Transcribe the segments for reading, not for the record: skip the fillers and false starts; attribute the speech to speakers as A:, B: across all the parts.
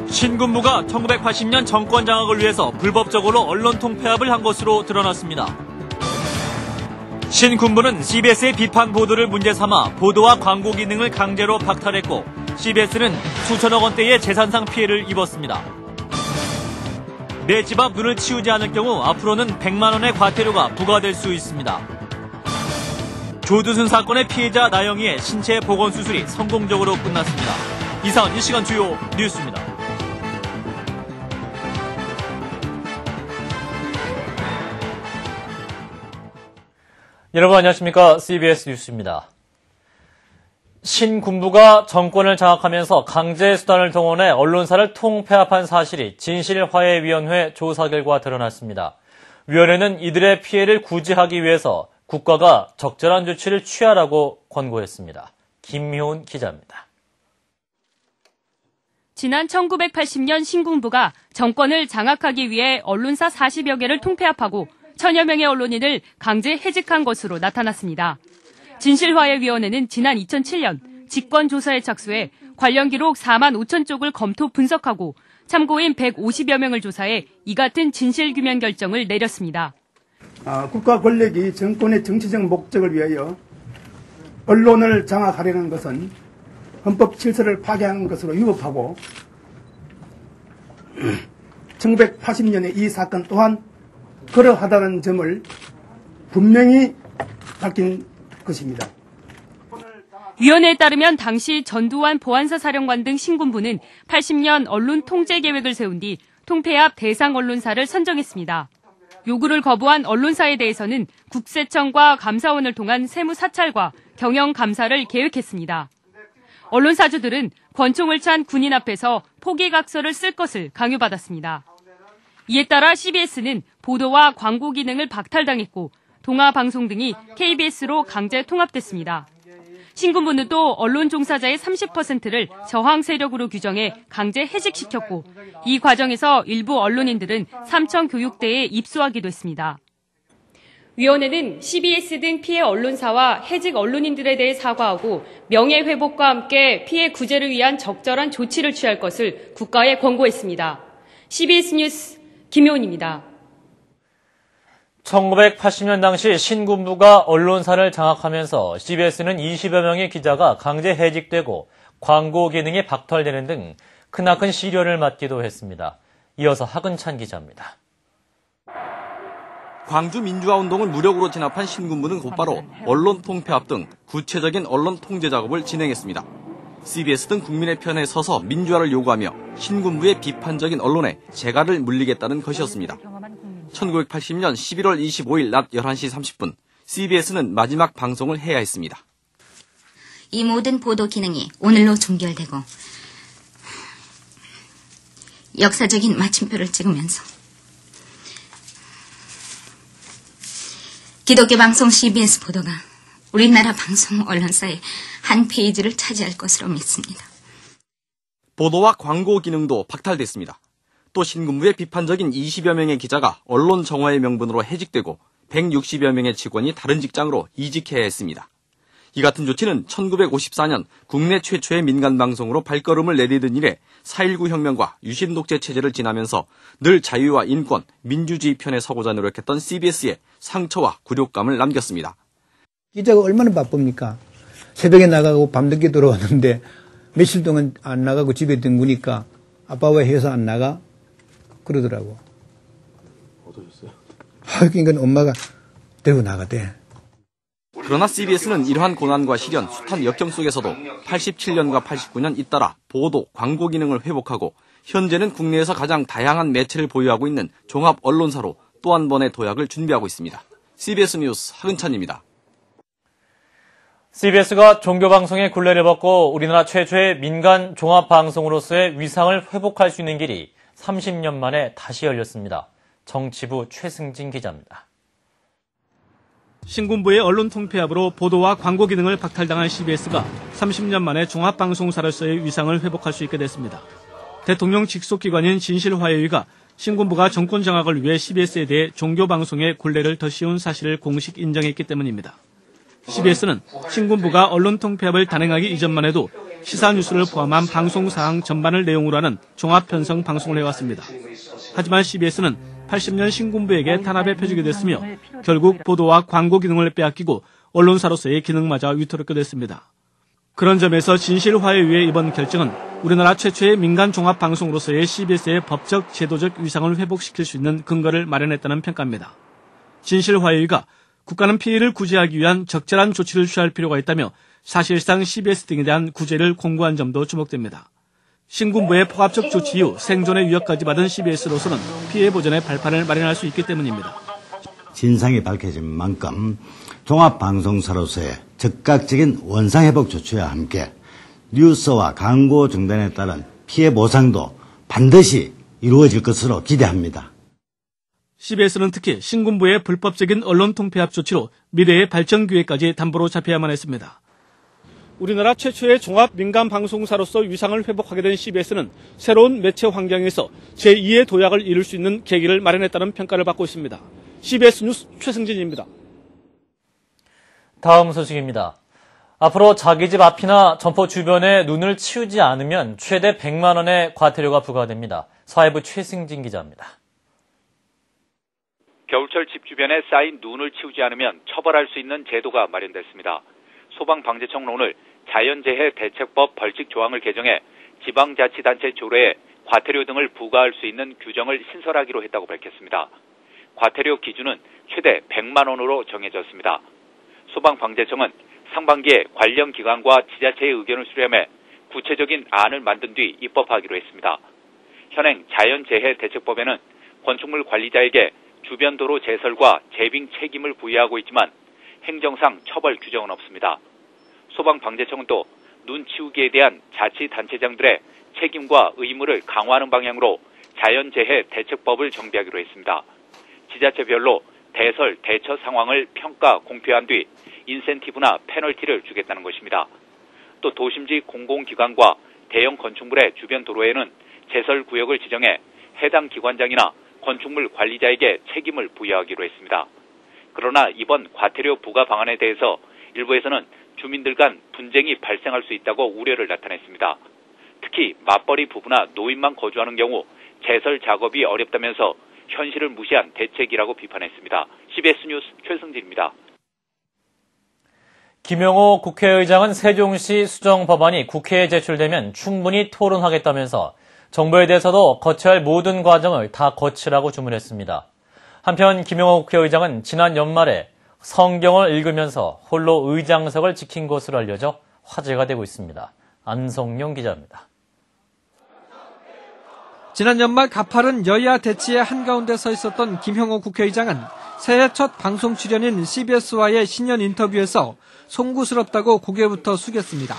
A: 신군부가 1980년 정권 장악을 위해서 불법적으로 언론 통폐합을 한 것으로 드러났습니다. 신군부는 CBS의 비판 보도를 문제 삼아 보도와 광고 기능을 강제로 박탈했고 CBS는 수천억 원대의 재산상 피해를 입었습니다. 내 집 앞 눈을 치우지 않을 경우 앞으로는 100만 원의 과태료가 부과될 수 있습니다. 조두순 사건의 피해자 나영이의 신체 복원 수술이 성공적으로 끝났습니다. 이상 이 시간 주요 뉴스입니다. 여러분 안녕하십니까? CBS 뉴스입니다. 신군부가 정권을 장악하면서 강제수단을 동원해 언론사를 통폐합한 사실이 진실화해위원회 조사 결과 드러났습니다. 위원회는 이들의 피해를 구제하기 위해서 국가가 적절한 조치를 취하라고 권고했습니다. 김효은 기자입니다.
B: 지난 1980년 신군부가 정권을 장악하기 위해 언론사 40여 개를 통폐합하고 1000여 명의 언론인을 강제 해직한 것으로 나타났습니다. 진실화해위원회는 지난 2007년 직권조사에 착수해 관련 기록 4만 5천 쪽을 검토 분석하고 참고인 150여 명을 조사해 이 같은 진실규명 결정을 내렸습니다.
C: 국가 권력이 정권의 정치적 목적을 위하여 언론을 장악하려는 것은 헌법 질서를 파괴하는 것으로 위법하고 1980년의 이 사건 또한 그러하다는 점을 분명히 밝힌 것입니다.
B: 위원회에 따르면 당시 전두환 보안사 사령관 등 신군부는 80년 언론 통제 계획을 세운 뒤 통폐합 대상 언론사를 선정했습니다. 요구를 거부한 언론사에 대해서는 국세청과 감사원을 통한 세무 사찰과 경영 감사를 계획했습니다. 언론사주들은 권총을 찬 군인 앞에서 포기각서를 쓸 것을 강요받았습니다. 이에 따라 CBS는 보도와 광고 기능을 박탈당했고 동아방송 등이 KBS로 강제 통합됐습니다. 신군부는 또 언론 종사자의 30%를 저항 세력으로 규정해 강제 해직시켰고 이 과정에서 일부 언론인들은 삼청교육대에 입소하기도 했습니다. 위원회는 CBS 등 피해 언론사와 해직 언론인들에 대해 사과하고 명예회복과 함께 피해 구제를 위한 적절한 조치를 취할 것을 국가에 권고했습니다. CBS 뉴스 김효은입니다.
A: 1980년 당시 신군부가 언론사를 장악하면서 CBS는 20여 명의 기자가 강제 해직되고 광고 기능이 박탈되는 등 크나큰 시련을 맞기도 했습니다. 이어서 하근찬 기자입니다.
D: 광주 민주화운동을 무력으로 진압한 신군부는 곧바로 언론 통폐합 등 구체적인 언론 통제 작업을 진행했습니다. CBS 등 국민의 편에 서서 민주화를 요구하며 신군부의 비판적인 언론에 재갈을 물리겠다는 것이었습니다. 1980년 11월 25일 낮 11시 30분, CBS는 마지막 방송을 해야 했습니다.
E: 이 모든 보도 기능이 오늘로 종결되고 역사적인 마침표를 찍으면서 기독교 방송 CBS 보도가 우리나라 방송 언론사의 한 페이지를 차지할 것으로 믿습니다.
D: 보도와 광고 기능도 박탈됐습니다. 또 신군부의 비판적인 20여 명의 기자가 언론 정화의 명분으로 해직되고 160여 명의 직원이 다른 직장으로 이직해야 했습니다. 이 같은 조치는 1954년 국내 최초의 민간방송으로 발걸음을 내디딘 이래 4.19 혁명과 유신 독재 체제를 지나면서 늘 자유와 인권, 민주주의 편에 서고자 노력했던 CBS에 상처와 굴욕감을 남겼습니다.
F: 기자가 얼마나 바쁩니까? 새벽에 나가고 밤늦게 들어왔는데 며칠 동안 안 나가고 집에 댕구니까 아빠 왜 회사 안 나가? 그러더라고.
G: 어떠셨어요?
F: 그러니까 엄마가 데리고 나가대.
D: 그러나 CBS는 이러한 고난과 시련, 숱한 역경 속에서도 87년과 89년 잇따라 보도, 광고 기능을 회복하고 현재는 국내에서 가장 다양한 매체를 보유하고 있는 종합 언론사로 또 한 번의 도약을 준비하고 있습니다. CBS 뉴스 하근찬입니다.
A: CBS가 종교방송의 굴레를 벗고 우리나라 최초의 민간 종합방송으로서의 위상을 회복할 수 있는 길이 30년 만에 다시 열렸습니다. 정치부 최승진 기자입니다.
H: 신군부의 언론 통폐합으로 보도와 광고 기능을 박탈당한 CBS가 30년 만에 종합방송사로서의 위상을 회복할 수 있게 됐습니다. 대통령 직속기관인 진실화해위가 신군부가 정권 장악을 위해 CBS에 대해 종교방송의 굴레를 더 씌운 사실을 공식 인정했기 때문입니다. CBS는 신군부가 언론 통폐합을 단행하기 이전만 해도 시사 뉴스를 포함한 방송 사항 전반을 내용으로 하는 종합 편성 방송을 해왔습니다. 하지만 CBS는 80년 신군부에게 탄압에 표지게 됐으며 결국 보도와 광고 기능을 빼앗기고 언론사로서의 기능마저 위태롭게 됐습니다. 그런 점에서 진실화해위의 이번 결정은 우리나라 최초의 민간 종합 방송으로서의 CBS의 법적, 제도적 위상을 회복시킬 수 있는 근거를 마련했다는 평가입니다. 진실화해위가 국가는 피해를 구제하기 위한 적절한 조치를 취할 필요가 있다며 사실상 CBS 등에 대한 구제를 공고한 점도 주목됩니다. 신군부의 포괄적 조치 이후 생존의 위협까지 받은 CBS로서는 피해 보전의 발판을 마련할 수 있기 때문입니다.
I: 진상이 밝혀진 만큼 종합방송사로서의 즉각적인 원상회복 조치와 함께 뉴스와 광고 중단에 따른 피해 보상도 반드시 이루어질 것으로 기대합니다.
H: CBS는 특히 신군부의 불법적인 언론 통폐합 조치로 미래의 발전 기회까지 담보로 잡혀야만 했습니다. 우리나라 최초의 종합 민간 방송사로서 위상을 회복하게 된 CBS는 새로운 매체 환경에서 제2의 도약을 이룰 수 있는 계기를 마련했다는 평가를 받고 있습니다. CBS 뉴스 최승진입니다.
A: 다음 소식입니다. 앞으로 자기 집 앞이나 점포 주변에 눈을 치우지 않으면 최대 100만 원의 과태료가 부과됩니다. 사회부 최승진 기자입니다.
J: 겨울철 집 주변에 쌓인 눈을 치우지 않으면 처벌할 수 있는 제도가 마련됐습니다. 소방방재청은 오늘 자연재해 대책법 벌칙 조항을 개정해 지방자치단체 조례에 과태료 등을 부과할 수 있는 규정을 신설하기로 했다고 밝혔습니다. 과태료 기준은 최대 100만 원으로 정해졌습니다. 소방방재청은 상반기에 관련 기관과 지자체의 의견을 수렴해 구체적인 안을 만든 뒤 입법하기로 했습니다. 현행 자연재해 대책법에는 건축물 관리자에게 주변 도로 제설과 재빙 책임을 부여하고 있지만 행정상 처벌 규정은 없습니다. 소방방재청은 또 눈 치우기에 대한 자치단체장들의 책임과 의무를 강화하는 방향으로 자연재해 대책법을 정비하기로 했습니다. 지자체별로 대설, 대처 상황을 평가, 공표한 뒤 인센티브나 페널티를 주겠다는 것입니다. 또 도심지 공공기관과 대형 건축물의 주변 도로에는 제설 구역을 지정해 해당 기관장이나 건축물 관리자에게 책임을 부여하기로 했습니다. 그러나 이번 과태료 부과 방안에 대해서 일부에서는 주민들 간 분쟁이 발생할 수 있다고 우려를 나타냈습니다. 특히 맞벌이 부부나 노인만 거주하는 경우 제설 작업이 어렵다면서 현실을 무시한 대책이라고 비판했습니다. CBS 뉴스 최승진입니다.
A: 김영호 국회의장은 세종시 수정 법안이 국회에 제출되면 충분히 토론하겠다면서 정부에 대해서도 거쳐야 할 모든 과정을 다 거치라고 주문했습니다. 한편 김영호 국회의장은 지난 연말에 성경을 읽으면서 홀로 의장석을 지킨 것으로 알려져 화제가 되고 있습니다. 안성용 기자입니다.
K: 지난 연말 가파른 여야 대치의 한가운데 서 있었던 김영호 국회의장은 새해 첫 방송 출연인 CBS와의 신년 인터뷰에서 송구스럽다고 고개부터 숙였습니다.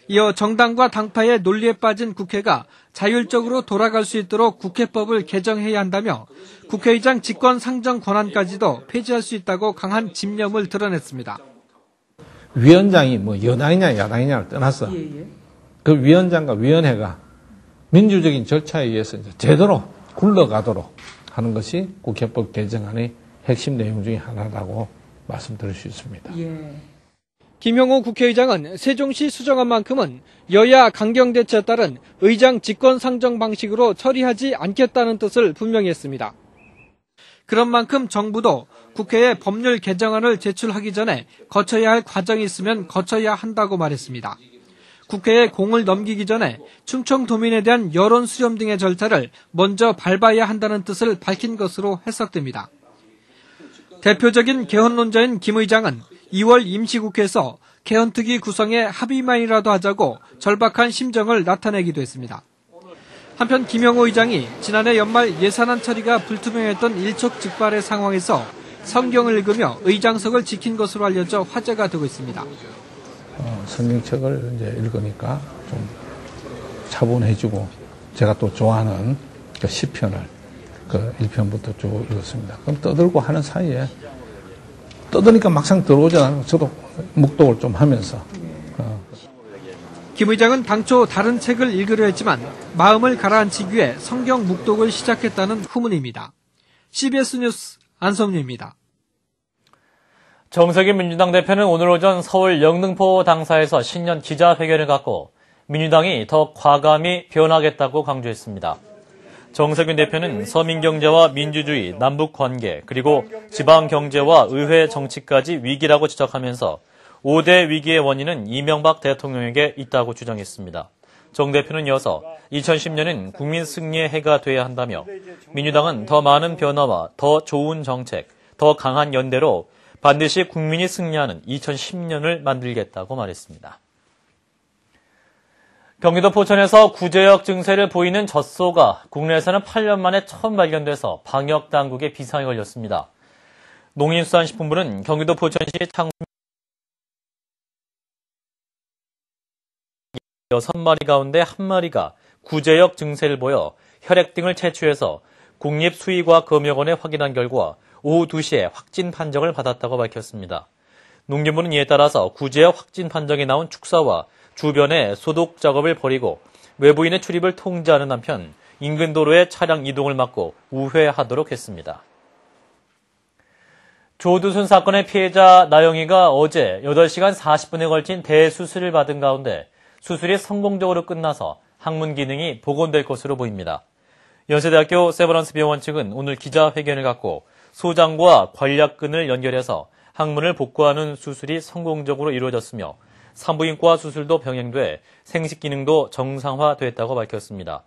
K: 이어 정당과 당파의 논리에 빠진 국회가 자율적으로 돌아갈 수 있도록 국회법을 개정해야 한다며 국회의장 직권 상정 권한까지도 폐지할 수 있다고 강한 집념을 드러냈습니다.
L: 위원장이 뭐 여당이냐 야당이냐를 떠나서 그 위원장과 위원회가 민주적인 절차에 의해서 제대로 굴러가도록 하는 것이 국회법 개정안의 핵심 내용 중에 하나라고 말씀드릴 수 있습니다.
K: 김영호 국회의장은 세종시 수정안만큼은 여야 강경 대치에 따른 의장 직권 상정 방식으로 처리하지 않겠다는 뜻을 분명히 했습니다. 그런 만큼 정부도 국회에 법률 개정안을 제출하기 전에 거쳐야 할 과정이 있으면 거쳐야 한다고 말했습니다. 국회에 공을 넘기기 전에 충청도민에 대한 여론 수렴 등의 절차를 먼저 밟아야 한다는 뜻을 밝힌 것으로 해석됩니다. 대표적인 개헌론자인 김 의장은 2월 임시국회에서 개헌특위 구성에 합의만이라도 하자고 절박한 심정을 나타내기도 했습니다. 한편 김영호 의장이 지난해 연말 예산안 처리가 불투명했던 일촉즉발의 상황에서 성경을 읽으며 의장석을 지킨 것으로 알려져 화제가 되고 있습니다.
L: 성경책을 이제 읽으니까 좀 차분해지고 제가 또 좋아하는 그 시편을 그 1편부터 쭉 읽었습니다. 그럼 떠들고 하는 사이에 떠드니까 막상 들어오잖아요. 저도 묵독을 좀 하면서.
K: 김 의장은 당초 다른 책을 읽으려 했지만 마음을 가라앉히기 위해 성경 묵독을 시작했다는 후문입니다. CBS 뉴스 안성유입니다.
A: 정세균 민주당 대표는 오늘 오전 서울 영등포 당사에서 신년 기자회견을 갖고 민주당이 더 과감히 변하겠다고 강조했습니다. 정세균 대표는 서민경제와 민주주의, 남북관계, 그리고 지방경제와 의회 정치까지 위기라고 지적하면서 5대 위기의 원인은 이명박 대통령에게 있다고 주장했습니다. 정 대표는 이어서 2010년은 국민 승리의 해가 돼야 한다며 민주당은 더 많은 변화와 더 좋은 정책, 더 강한 연대로 반드시 국민이 승리하는 2010년을 만들겠다고 말했습니다. 경기도 포천에서 구제역 증세를 보이는 젖소가 국내에서는 8년 만에 처음 발견돼서 방역당국의 비상이 걸렸습니다. 농림수산식품부는 경기도 포천시 창 6마리 가운데 1마리가 구제역 증세를 보여 혈액 등을 채취해서 국립수의과학검역원에 확인한 결과 오후 2시에 확진 판정을 받았다고 밝혔습니다. 농림부는 이에 따라서 구제역 확진 판정이 나온 축사와 주변에 소독 작업을 벌이고 외부인의 출입을 통제하는 한편 인근 도로의 차량 이동을 막고 우회하도록 했습니다. 조두순 사건의 피해자 나영이가 어제 8시간 40분에 걸친 대수술을 받은 가운데 수술이 성공적으로 끝나서 항문 기능이 복원될 것으로 보입니다. 연세대학교 세브란스 병원 측은 오늘 기자회견을 갖고 소장과 관략근을 연결해서 항문을 복구하는 수술이 성공적으로 이루어졌으며 산부인과 수술도 병행돼 생식 기능도 정상화됐다고 밝혔습니다.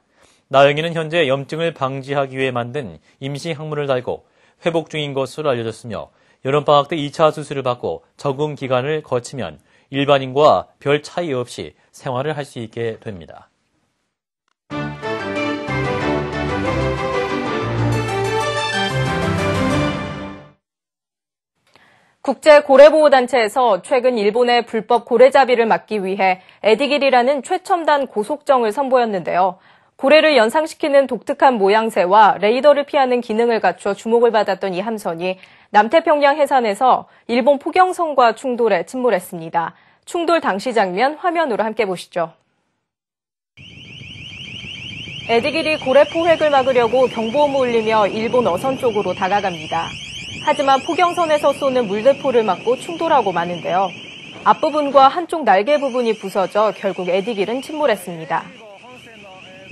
A: 나영이는 현재 염증을 방지하기 위해 만든 임시 항문을 달고 회복 중인 것으로 알려졌으며 여름방학 때 2차 수술을 받고 적응 기간을 거치면 일반인과 별 차이 없이 생활을 할 수 있게 됩니다.
M: 국제고래보호단체에서 최근 일본의 불법 고래잡이를 막기 위해 에디길이라는 최첨단 고속정을 선보였는데요. 고래를 연상시키는 독특한 모양새와 레이더를 피하는 기능을 갖춰 주목을 받았던 이 함선이 남태평양 해상에서 일본 포경선과 충돌해 침몰했습니다. 충돌 당시 장면 화면으로 함께 보시죠. 에디길이 고래 포획을 막으려고 경보음을 울리며 일본 어선 쪽으로 다가갑니다. 하지만 포경선에서 쏘는 물대포를 맞고 충돌하고 마는데요. 앞부분과 한쪽 날개 부분이 부서져 결국 에디길은 침몰했습니다.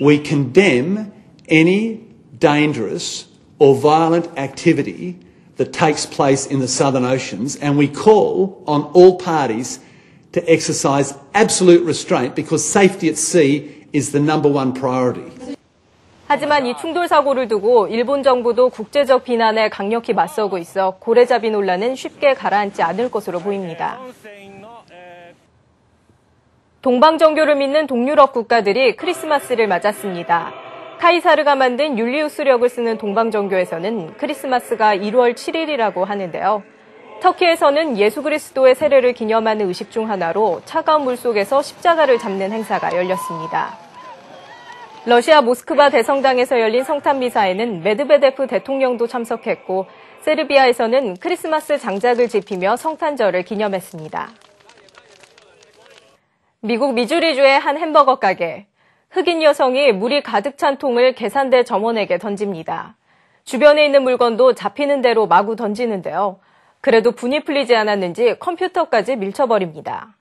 N: We condemn any dangerous or violent activity that takes place in the southern oceans, and we call on all parties to exercise absolute restraint because safety at sea is the number one priority.
M: 하지만 이 충돌 사고를 두고 일본 정부도 국제적 비난에 강력히 맞서고 있어 고래잡이 논란은 쉽게 가라앉지 않을 것으로 보입니다. 동방정교를 믿는 동유럽 국가들이 크리스마스를 맞았습니다. 카이사르가 만든 율리우스력을 쓰는 동방정교에서는 크리스마스가 1월 7일이라고 하는데요. 터키에서는 예수 그리스도의 세례를 기념하는 의식 중 하나로 차가운 물 속에서 십자가를 잡는 행사가 열렸습니다. 러시아 모스크바 대성당에서 열린 성탄 미사에는 메드베데프 대통령도 참석했고 세르비아에서는 크리스마스 장작을 지피며 성탄절을 기념했습니다. 미국 미주리주의 한 햄버거 가게. 흑인 여성이 물이 가득 찬 통을 계산대 점원에게 던집니다. 주변에 있는 물건도 잡히는 대로 마구 던지는데요. 그래도 분이 풀리지 않았는지 컴퓨터까지 밀쳐버립니다.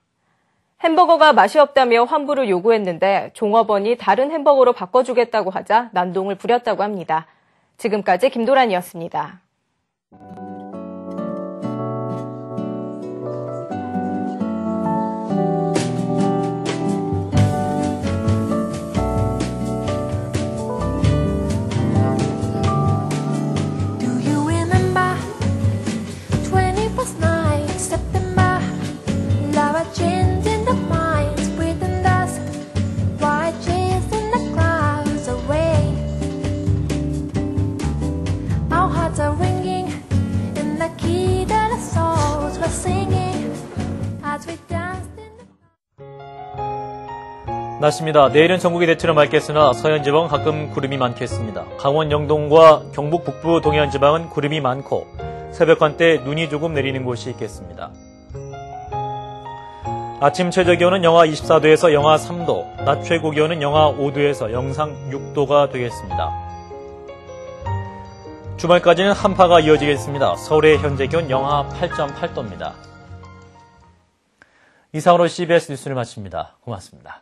M: 햄버거가 맛이 없다며 환불을 요구했는데 종업원이 다른 햄버거로 바꿔주겠다고 하자 난동을 부렸다고 합니다. 지금까지 김도란이었습니다.
A: 날씨입니다. 내일은 전국이 대체로 맑겠으나 서해안지방은 가끔 구름이 많겠습니다. 강원 영동과 경북 북부 동해안 지방은 구름이 많고 새벽 한때 눈이 조금 내리는 곳이 있겠습니다. 아침 최저기온은 영하 24도에서 영하 3도, 낮 최고기온은 영하 5도에서 영상 6도가 되겠습니다. 주말까지는 한파가 이어지겠습니다. 서울의 현재 기온 영하 8.8도입니다. 이상으로 CBS 뉴스를 마칩니다. 고맙습니다.